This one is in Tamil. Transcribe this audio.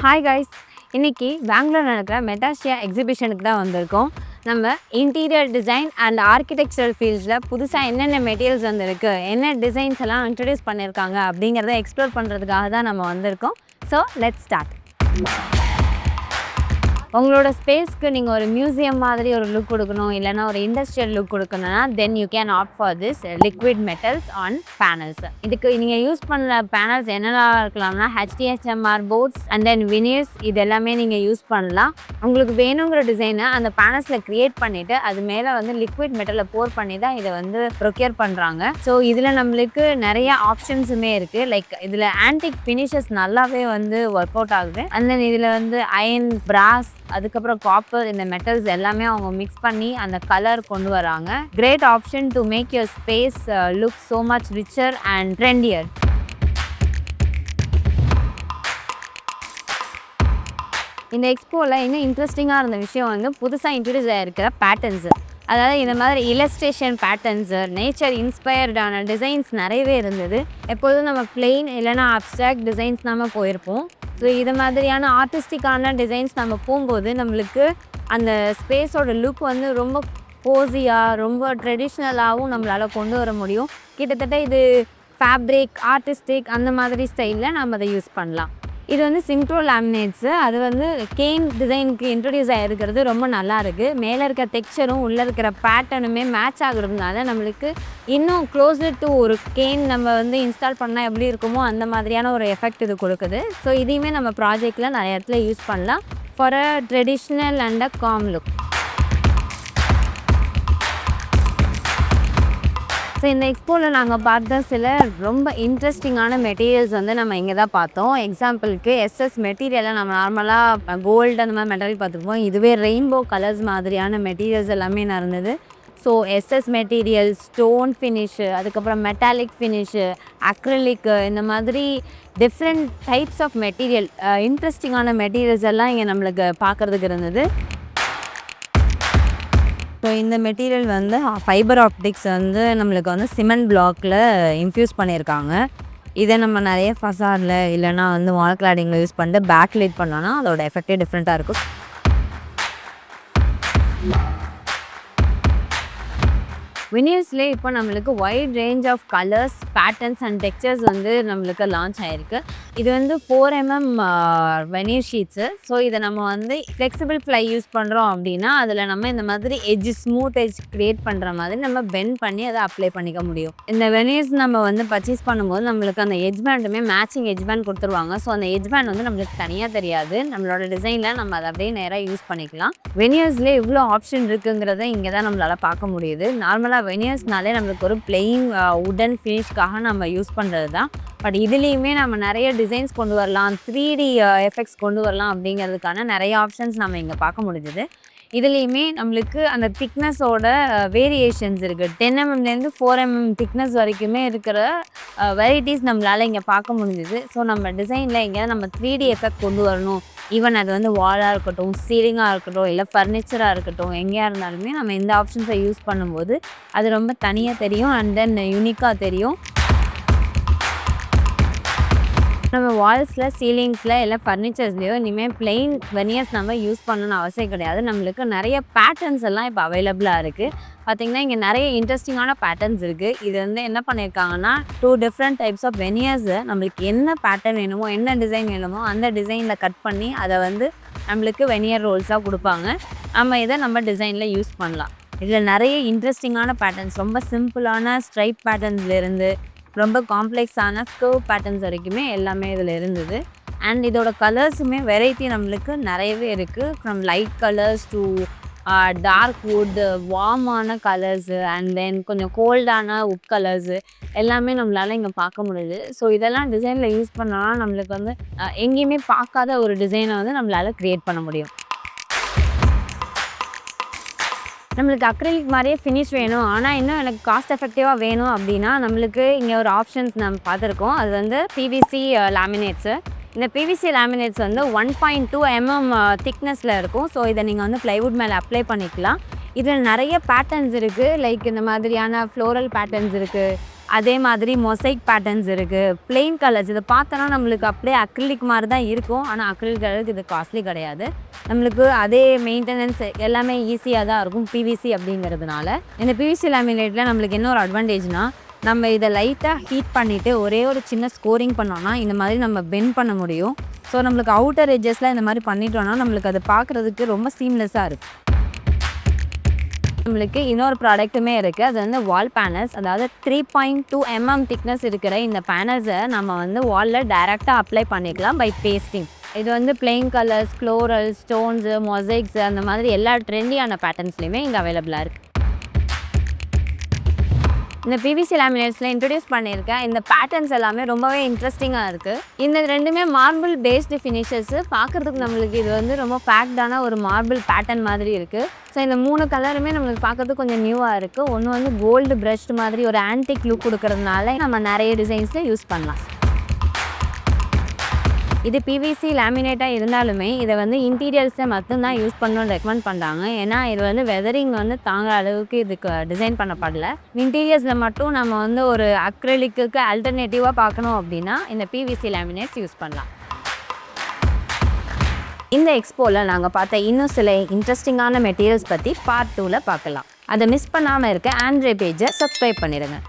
ஹாய் கைஸ், இன்னைக்கு பெங்களூர் நடக்கிற மெட்டாஸ்டியா எக்ஸிபிஷனுக்கு தான் வந்திருக்கோம். நம்ம இன்டீரியர் டிசைன் அண்ட் ஆர்கிடெக்சரல் ஃபீல்ட்ஸில் புதுசாக என்னென்ன மெட்டீரியல்ஸ் வந்துருக்கு, என்ன டிசைன்ஸ் எல்லாம் இன்ட்ரடியூஸ் பண்ணியிருக்காங்க அப்படிங்கிறத எக்ஸ்ப்ளோர் பண்ணுறதுக்காக தான் நம்ம வந்திருக்கோம். So let's start. உங்களோட ஸ்பேஸ்க்கு நீங்கள் ஒரு மியூசியம் மாதிரி ஒரு லுக் கொடுக்கணும், இல்லைனா ஒரு இண்டஸ்ட்ரியல் லுக் கொடுக்கணும்னா then you can opt for this liquid metals on panels. இதுக்கு நீங்கள் யூஸ் பண்ணுற பேனல்ஸ் என்னெல்லாம் இருக்கலாம்னா HDHMR boards and then veneers, இது எல்லாமே நீங்கள் யூஸ் பண்ணலாம். உங்களுக்கு வேணுங்கிற டிசைனை அந்த பேனல்ஸில் க்ரியேட் பண்ணிவிட்டு அது மேலே வந்து லிக்விட் மெட்டலை போர் பண்ணி தான் இதை வந்து ப்ரொக்யூர் பண்ணுறாங்க. ஸோ இதில் நம்மளுக்கு நிறைய ஆப்ஷன்ஸுமே இருக்குது. லைக் இதில் ஆன்டிக் ஃபினிஷஸ் நல்லாவே வந்து ஒர்க் அவுட் ஆகுது. அண்ட் தென் இதில் வந்து அயன், பிராஸ், அதுக்கப்புறம் காப்பர், இந்த மெட்டல்ஸ் எல்லாமே அவங்க மிக்ஸ் பண்ணி அந்த கலர் கொண்டு வராங்க. Great option to make your space look so much richer and trendier. இந்த எக்ஸ்போவில் இன்னும் இன்ட்ரெஸ்டிங்காக இருந்த விஷயம் வந்து புதுசாக இன்ட்ரடியூஸ் ஆகிருக்கிற பேட்டர்ன்ஸு. அதாவது இந்த மாதிரி இல்லஸ்ட்ரேஷன் பேட்டர்ன்ஸு, நேச்சர் இன்ஸ்பயர்டான டிசைன்ஸ் நிறையவே இருந்தது. எப்போதும் நம்ம பிளெயின் இல்லைனா அப்ட்ராக்ட் டிசைன்ஸ் நம்ம போயிருப்போம். ஸோ இது மாதிரியான ஆர்டிஸ்டிக்கான டிசைன்ஸ் நம்ம போகும்போது நம்மளுக்கு அந்த ஸ்பேஸோட லுக் வந்து ரொம்ப கோசியாக, ரொம்ப ட்ரெடிஷ்னலாகவும் நம்மளால் கொண்டு வர முடியும். கிட்டத்தட்ட இது ஃபேப்ரிக், ஆர்டிஸ்டிக் அந்த மாதிரி ஸ்டைலில் நம்ம அதை யூஸ் பண்ணலாம். இது வந்து சிங்க்ரோ லேமினேட்ஸு. அது வந்து கேன் டிசைனுக்கு இன்ட்ரடியூஸ் ஆகிருக்கிறது ரொம்ப நல்லா இருக்குது. மேலே இருக்க டெக்ஸ்சரும் உள்ளே இருக்கிற பேட்டர்னுமே மேட்ச் ஆகுறதுனால நம்மளுக்கு இன்னும் க்ளோஸர் டு ஒரு கேன் நம்ம வந்து இன்ஸ்டால் பண்ணால் எப்படி இருக்குமோ அந்த மாதிரியான ஒரு எஃபெக்ட் இது கொடுக்குது. ஸோ இதையுமே நம்ம ப்ராஜெக்டில் நிறைய இடத்துல யூஸ் பண்ணலாம் for a traditional and a com look. So இந்த எக்ஸ்போவில் நாங்கள் பார்த்த சில ரொம்ப இன்ட்ரெஸ்டிங்கான மெட்டீரியல்ஸ் வந்து நம்ம இங்கே தான் பார்த்தோம். எக்ஸாம்பிளுக்கு SS மெட்டீரியலை நம்ம நார்மலாக கோல்டு அந்த மாதிரி மெட்டீரியல் பார்த்துருப்போம். இதுவே ரெயின்போ கலர்ஸ் மாதிரியான மெட்டீரியல்ஸ் எல்லாமே நடந்தது. So SS material, stone finish, அதுக்கப்புறம் மெட்டாலிக் ஃபினிஷு, அக்ரிலிக்கு, இந்த மாதிரி டிஃப்ரெண்ட் டைப்ஸ் ஆஃப் மெட்டீரியல், இன்ட்ரெஸ்டிங்கான மெட்டீரியல்ஸ் எல்லாம் இங்கே நம்மளுக்கு பார்க்குறதுக்கு இருந்தது. ஸோ இந்த மெட்டீரியல் வந்து ஃபைபர் ஆப்டிக்ஸ் வந்து நம்மளுக்கு வந்து சிமெண்ட் பிளாக்கில் இன்ஃப்யூஸ் பண்ணியிருக்காங்க. இதை நம்ம நிறைய ஃபசாடில் இல்லைனா வந்து வால் கிளாடிங்கில் யூஸ் பண்ணிட்டு பேக்லைட் பண்ணோன்னா அதோட எஃபெக்டே டிஃப்ரெண்ட்டாக இருக்கும். வினியர்ஸ்லேயே இப்போ நம்மளுக்கு wide range of colours, patterns and textures வந்து நம்மளுக்கு லான்ச் ஆகிருக்கு. இது வந்து 4mm வெனியர் ஷீட்ஸு. ஸோ இதை நம்ம வந்து ஃப்ளெக்சிபிள் ஃப்ளை யூஸ் பண்ணுறோம் அப்படின்னா அதில் நம்ம இந்த மாதிரி ஸ்மூத் எட்ஜ் க்ரியேட் பண்ணுற மாதிரி நம்ம பெண்ட் பண்ணி அதை அப்ளை பண்ணிக்க முடியும். இந்த வெனியர்ஸ் நம்ம வந்து பர்ச்சேஸ் பண்ணும்போது நம்மளுக்கு அந்த எட்ஜ் பேண்டுமே மேட்சிங் எட்ஜ் பேண்ட் கொடுத்துருவாங்க. ஸோ அந்த எட்ஜ் பேண்ட் வந்து நம்மளுக்கு தனியாக தெரியாது. நம்மளோட டிசைனில் நம்ம அதை அப்படியே நேராக யூஸ் பண்ணிக்கலாம். வெனியர்ஸ்லேயே இவ்வளோ ஆப்ஷன் இருக்குங்கிறத இங்கே தான் நம்மளால் பார்க்க முடியுது. நார்மலாக வெனியர்ஸ்னாலே நம்மளுக்கு ஒரு பிளெயின் உடன் ஃபினிஷ்காக நம்ம யூஸ் பண்ணுறது தான். பட் இதுலேயுமே நம்ம நிறைய டிசைன்ஸ் கொண்டு வரலாம், 3D எஃபெக்ட்ஸ் கொண்டு வரலாம் அப்படிங்கிறதுக்கான நிறைய ஆப்ஷன்ஸ் நம்ம இங்கே பார்க்க முடிஞ்சுது. இதுலேயுமே நம்மளுக்கு அந்த திக்னஸோட வேரியேஷன்ஸ் இருக்குது. 10mmலேருந்து 4mm திக்னஸ் வரைக்குமே இருக்கிற வெரைட்டிஸ் நம்மளால் இங்கே பார்க்க முடிஞ்சுது. ஸோ நம்ம டிசைனில் இங்கே நம்ம 3D எஃபெக்ட் கொண்டு வரணும், ஈவன் அது வந்து வாலாக இருக்கட்டும், சீலிங்காக இருக்கட்டும், இல்லை ஃபர்னிச்சராக இருக்கட்டும், எங்கேயா இருந்தாலுமே நம்ம இந்த ஆப்ஷன்ஸை யூஸ் பண்ணும்போது அது ரொம்ப தனியாக தெரியும் அண்ட் தென் யூனிக்காக தெரியும். நம்ம வால்ஸில், சீலிங்ஸில் இல்லை ஃபர்னிச்சர்ஸ்லையோ இனிமேல் பிளெயின் வெனியர்ஸ் நம்ம யூஸ் பண்ணணும்னு அவசியம் கிடையாது. நம்மளுக்கு நிறைய பேட்டர்ன்ஸ் எல்லாம் இப்போ அவைலபிளாக இருக்குது. பார்த்திங்கன்னா இங்கே நிறைய இன்ட்ரெஸ்டிங்கான பேட்டர்ன்ஸ் இருக்குது. இது வந்து என்ன பண்ணியிருக்காங்கன்னா 2 டிஃப்ரெண்ட் டைப்ஸ் ஆஃப் வெனியர்ஸை நம்மளுக்கு என்ன பேட்டர்ன் வேணுமோ, என்ன டிசைன் வேணுமோ அந்த டிசைனில் கட் பண்ணி அதை வந்து நம்மளுக்கு வெனியர் ரோல்ஸாக கொடுப்பாங்க. நம்ம டிசைனில் யூஸ் பண்ணலாம். இதில் நிறைய இன்ட்ரெஸ்டிங்கான பேட்டர்ன்ஸ், ரொம்ப சிம்பிளான ஸ்ட்ரைப் பேட்டர்ன்ஸ்லேருந்து ரொம்ப காம்ப்ளெக்ஸான கர்வ் பேட்டர்ன்ஸ் வரைக்குமே எல்லாமே இதில் இருந்தது. அண்ட் இதோட கலர்ஸுமே வெரைட்டி நம்மளுக்கு நிறையவே இருக்குது. From light colours to dark wood, வார்மான கலர்ஸு அண்ட் தென் கொஞ்சம் கோல்டான வுட் கலர்ஸு எல்லாமே நம்மளால் இங்கே பார்க்க முடியுது. ஸோ இதெல்லாம் டிசைனில் யூஸ் பண்ணோன்னா நம்மளுக்கு வந்து எங்கேயுமே பார்க்காத ஒரு டிசைனை வந்து நம்மளால் க்ரியேட் பண்ண முடியும். நம்மளுக்கு அக்ரிலிக் மாதிரியே ஃபினிஷ் வேணும், ஆனால் இன்னும் எனக்கு காஸ்ட் எஃபெக்டிவாக வேணும் அப்படின்னா நம்மளுக்கு இங்கே ஒரு ஆப்ஷன்ஸ் நம்ம பார்த்துருக்கோம். அது வந்து PVC லேமினேட்ஸு. இந்த PVC லேமினேட்ஸ் வந்து 1.2mm திக்னஸில் இருக்கும். ஸோ இதை நீங்கள் வந்து ப்ளைவுட் மேலே அப்ளை பண்ணிக்கலாம். இதில் நிறைய பேட்டர்ன்ஸ் இருக்குது. லைக் இந்த மாதிரியான ஃப்ளோரல் பேட்டர்ன்ஸ் இருக்குது, அதே மாதிரி மொசைக் பேட்டர்ன்ஸ் இருக்குது, பிளெயின் கலர்ஸ். இதை பார்த்தோன்னா நம்மளுக்கு அப்படியே அக்ரிலிக் மாதிரி தான் இருக்கும். ஆனால் அக்ரிலிக் கலருக்கு இது காஸ்ட்லி கிடையாது. நம்மளுக்கு அதே மெயின்டெனன்ஸ் எல்லாமே ஈஸியாக தான் இருக்கும் பிவிசி அப்படிங்கிறதுனால. இந்த பிவிசி லேமினேட்டில் நம்மளுக்கு என்ன ஒரு அட்வான்டேஜ்னால், நம்ம இதை லைட்டாக ஹீட் பண்ணிவிட்டு ஒரே ஒரு சின்ன ஸ்கோரிங் பண்ணோன்னா இந்த மாதிரி நம்ம பெண்ட் பண்ண முடியும். ஸோ நம்மளுக்கு அவுட்டர் எட்ஜஸில் இந்த மாதிரி பண்ணிட்டோன்னா நம்மளுக்கு அதை பார்க்குறதுக்கு ரொம்ப சீம்லெஸ்ஸாக இருக்கும். நம்மளுக்கு இன்னொரு ப்ராடக்ட்டுமே இருக்குது. அது வந்து வால் பேனல்ஸ். அதாவது 3.2 mm திக்னஸ் இருக்கிற இந்த பேனல்ஸை நம்ம வந்து வாலில் டைரெக்டாக அப்ளை பண்ணிக்கலாம் பை பேஸ்டிங். இது வந்து plain colours, floral, stones, mosaics அந்த மாதிரி எல்லா ட்ரெண்டியான பேட்டர்ன்ஸ்லையுமே இங்கே அவைலபிளாக இருக்குது. இந்த பிவிசி லேமினேட்ஸில் இன்ட்ரடியூஸ் பண்ணியிருக்கேன் இந்த பேட்டர்ன்ஸ் எல்லாமே ரொம்பவே இன்ட்ரெஸ்டிங்காக இருக்குது. இந்த ரெண்டுமே மார்பிள் பேஸ்டு ஃபினிஷர்ஸு. பார்க்குறதுக்கு நம்மளுக்கு இது வந்து ரொம்ப பேக்டான ஒரு மார்பிள் பேட்டர்ன் மாதிரி இருக்குது. ஸோ இந்த 3 கலருமே நம்மளுக்கு பார்க்குறதுக்கு கொஞ்சம் நியூவாக இருக்குது. ஒன்று வந்து கோல்டு ப்ரஷ்டு மாதிரி ஒரு ஆன்டிக் லுக் கொடுக்கறதுனால நம்ம நிறைய டிசைன்ஸில் யூஸ் பண்ணலாம். இது பிவிசி லேமினேட்டாக இருந்தாலுமே இதை வந்து இன்டீரியர்ஸை மட்டும்தான் யூஸ் பண்ணணும்னு ரெக்கமெண்ட் பண்ணுறாங்க. ஏன்னா இது வந்து வெதரிங் வந்து தாங்குற அளவுக்கு இதுக்கு டிசைன் பண்ணப்படல. இன்டீரியர்ஸில் மட்டும் நம்ம வந்து ஒரு அக்ரிலிக்கு ஆல்டர்னேட்டிவாக பார்க்கணும் அப்படின்னா இந்த பிவிசி லேமினேட்ஸ் யூஸ் பண்ணலாம். இந்த எக்ஸ்போவில் நாங்கள் பார்த்த இன்னும் சில இன்ட்ரெஸ்டிங்கான மெட்டீரியல்ஸ் பற்றி பார்ட் 2ல் பார்க்கலாம். அதை மிஸ் பண்ணாமல் இருக்க ஆண்ட்ரே பேஜை சப்ஸ்கிரைப் பண்ணிடுங்க.